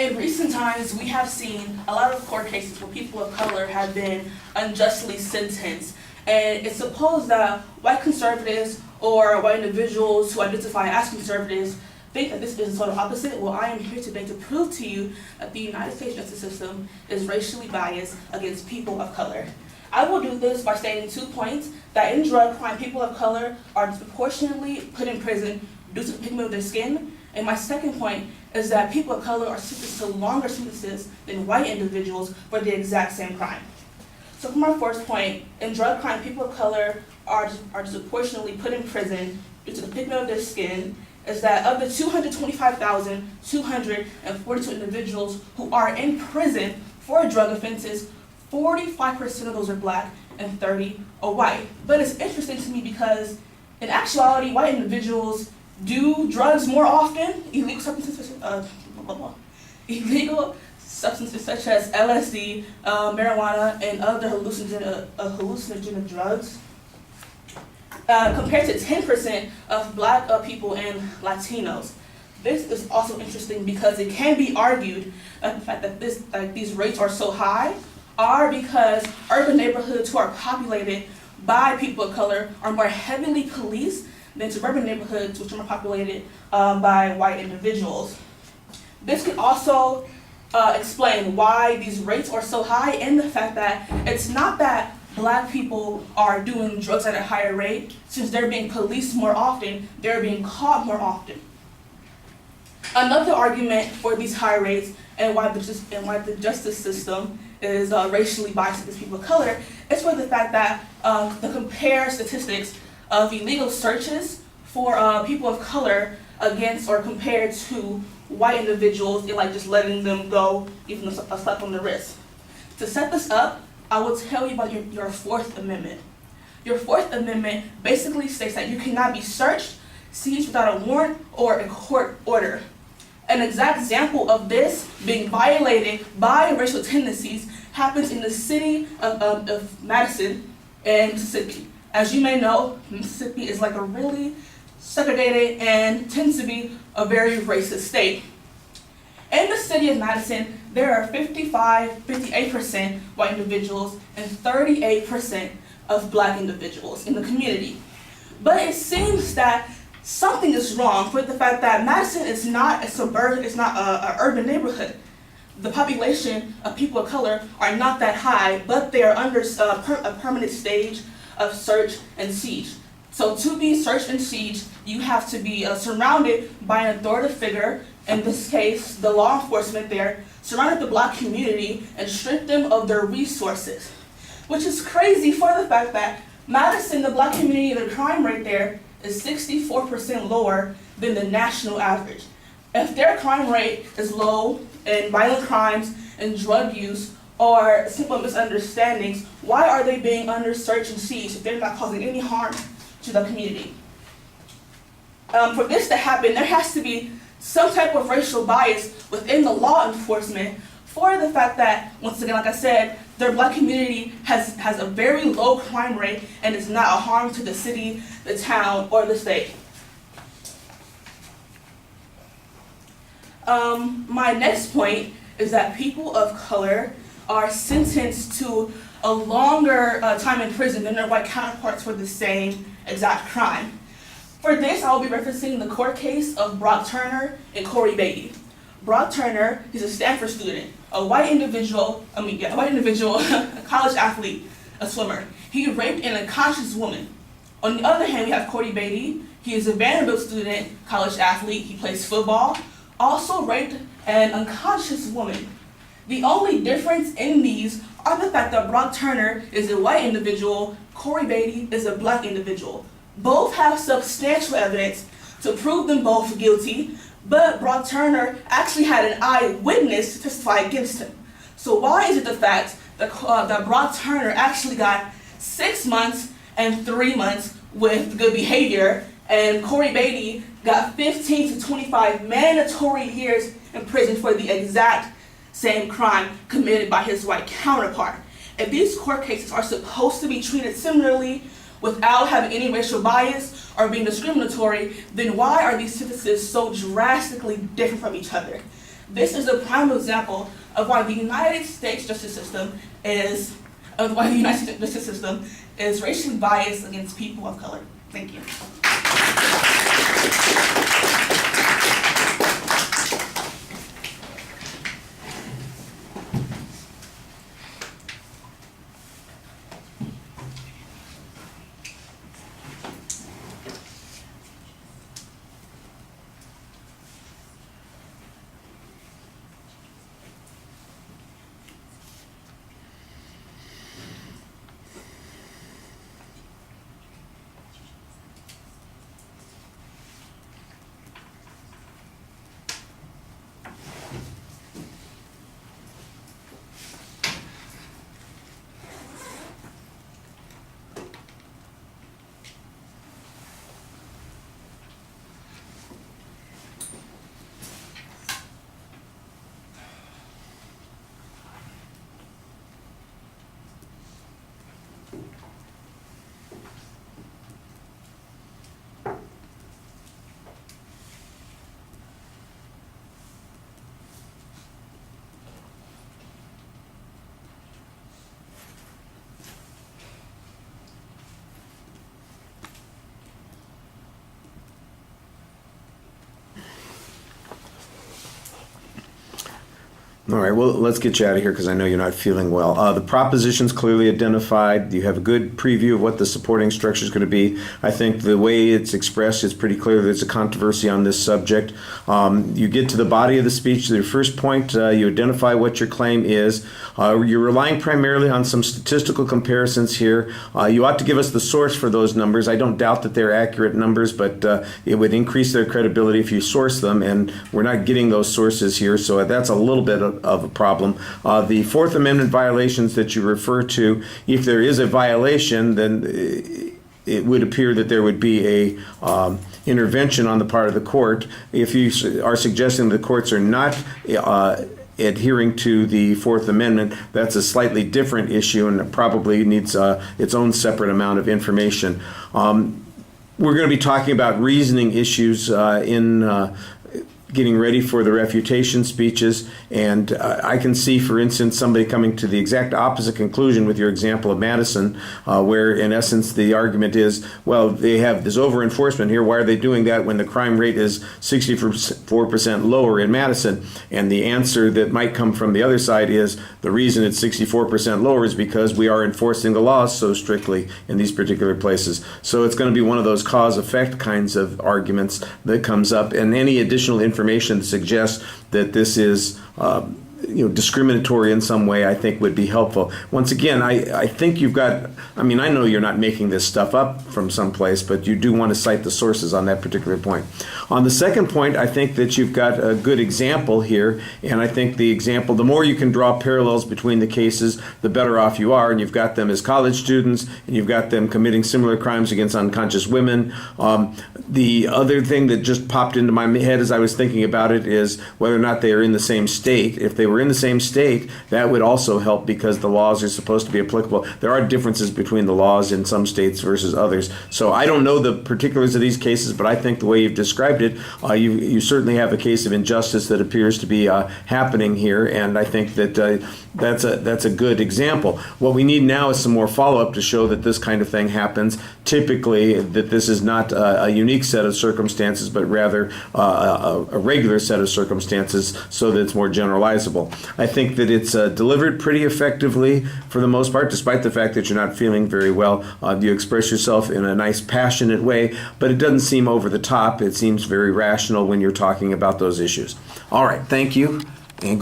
In recent times, we have seen a lot of court cases where people of color have been unjustly sentenced. And it's supposed that white conservatives or white individuals who identify as conservatives think that this is the total opposite. Well, I am here today to prove to you that the United States justice system is racially biased against people of color. I will do this by stating 2 points: that in drug crime, people of color are disproportionately put in prison due to the pigment of their skin. And my second point is that people of color are sentenced to longer sentences than white individuals for the exact same crime. So for my first point, in drug crime, people of color are disproportionately put in prison due to the pigment of their skin. Is that of the 225,242 individuals who are in prison for drug offenses, 45% of those are black and 30 are white. But it's interesting to me because in actuality, white individuals do drugs more often. Illegal substances such as LSD, marijuana, and other hallucinogenic drugs, compared to 10% of black people and Latinos. This is also interesting because it can be argued that the fact that these rates are so high are because urban neighborhoods who are populated by people of color are more heavily policed than suburban neighborhoods which are more populated by white individuals. This can also explain why these rates are so high, and the fact that it's not that black people are doing drugs at a higher rate. Since they're being policed more often, they're being caught more often. Another argument for these high rates and why the justice system is racially biased against people of color is for the fact that the compare statistics of illegal searches for people of color against or compared to white individuals, and just letting them go, even a slap on the wrist. To set this up, I will tell you about your Fourth Amendment. Your Fourth Amendment basically states that you cannot be searched, seized without a warrant or a court order. An exact example of this being violated by racial tendencies happens in the city of Madison in Mississippi. As you may know, Mississippi is a really segregated and tends to be a very racist state. In the city of Madison, there are 58% white individuals and 38% of black individuals in the community. But it seems that something is wrong for the fact that Madison is not a suburban, it's not an urban neighborhood. The population of people of color are not that high, but they are under a permanent stage of search and siege. So to be searched and sieged, you have to be surrounded by an authoritative figure, in this case, the law enforcement there, surrounded the black community and strip them of their resources. Which is crazy for the fact that Madison, the black community, the crime rate there is 64% lower than the national average. If their crime rate is low and violent crimes and drug use or simple misunderstandings, why are they being under search and siege if they're not causing any harm to the community? For this to happen, there has to be some type of racial bias within the law enforcement for the fact that, once again, like I said, their black community has a very low crime rate and is not a harm to the city, the town, or the state. My next point is that people of color are sentenced to a longer time in prison than their white counterparts for the same exact crime. For this, I will be referencing the court case of Brock Turner and Corey Beatty. Brock Turner, he's a Stanford student, a white individual, a college athlete, a swimmer. He raped an unconscious woman. On the other hand, we have Corey Beatty. He is a Vanderbilt student, college athlete. He plays football, also raped an unconscious woman. The only difference in these are the fact that Brock Turner is a white individual, Corey Beatty is a black individual. Both have substantial evidence to prove them both guilty, but Brock Turner actually had an eyewitness to testify against him. So why is it the fact that Brock Turner actually got 6 months and 3 months with good behavior, and Corey Beatty got 15 to 25 mandatory years in prison for the exact same crime committed by his white counterpart? If these court cases are supposed to be treated similarly without having any racial bias or being discriminatory, then why are these sentences so drastically different from each other? This is a prime example of why the United States justice system is racially biased against people of color. Thank you. All right, well, let's get you out of here because I know you're not feeling well. The proposition's clearly identified. You have a good preview of what the supporting structure is going to be. I think the way it's expressed, it's pretty clear there's a controversy on this subject. You get to the body of the speech. Your first point, you identify what your claim is. You're relying primarily on some statistical comparisons here. You ought to give us the source for those numbers. I don't doubt that they're accurate numbers, but it would increase their credibility if you source them, and we're not getting those sources here, so that's a little bit of a problem. The Fourth Amendment violations that you refer to, if there is a violation, then it would appear that there would be a intervention on the part of the court. If you are suggesting the courts are not adhering to the Fourth Amendment, that's a slightly different issue and it probably needs its own separate amount of information. We're going to be talking about reasoning issues in getting ready for the refutation speeches, and I can see, for instance, somebody coming to the exact opposite conclusion with your example of Madison, where in essence the argument is, well, they have this over-enforcement here, why are they doing that when the crime rate is 64% lower in Madison? And the answer that might come from the other side is, the reason it's 64% lower is because we are enforcing the laws so strictly in these particular places. So it's going to be one of those cause-effect kinds of arguments that comes up, and any additional information that suggests that this is discriminatory in some way, I think would be helpful. Once again, I think you've got, I know you're not making this stuff up from someplace, but you do want to cite the sources on that particular point. On the second point, I think that you've got a good example here, and I think the example, the more you can draw parallels between the cases, the better off you are, and you've got them as college students, and you've got them committing similar crimes against unconscious women. The other thing that just popped into my head as I was thinking about it is whether or not they are in the same state. If they were in the same state, that would also help because the laws are supposed to be applicable. There are differences between the laws in some states versus others. So I don't know the particulars of these cases, but I think the way you've described it, you certainly have a case of injustice that appears to be happening here, and I think that that's a good example. What we need now is some more follow-up to show that this kind of thing happens. Typically, that this is not a unique set of circumstances, but rather a regular set of circumstances so that it's more generalizable. I think that it's delivered pretty effectively for the most part, despite the fact that you're not feeling very well. You express yourself in a nice, passionate way, but it doesn't seem over the top. It seems very rational when you're talking about those issues. All right, thank you, and go.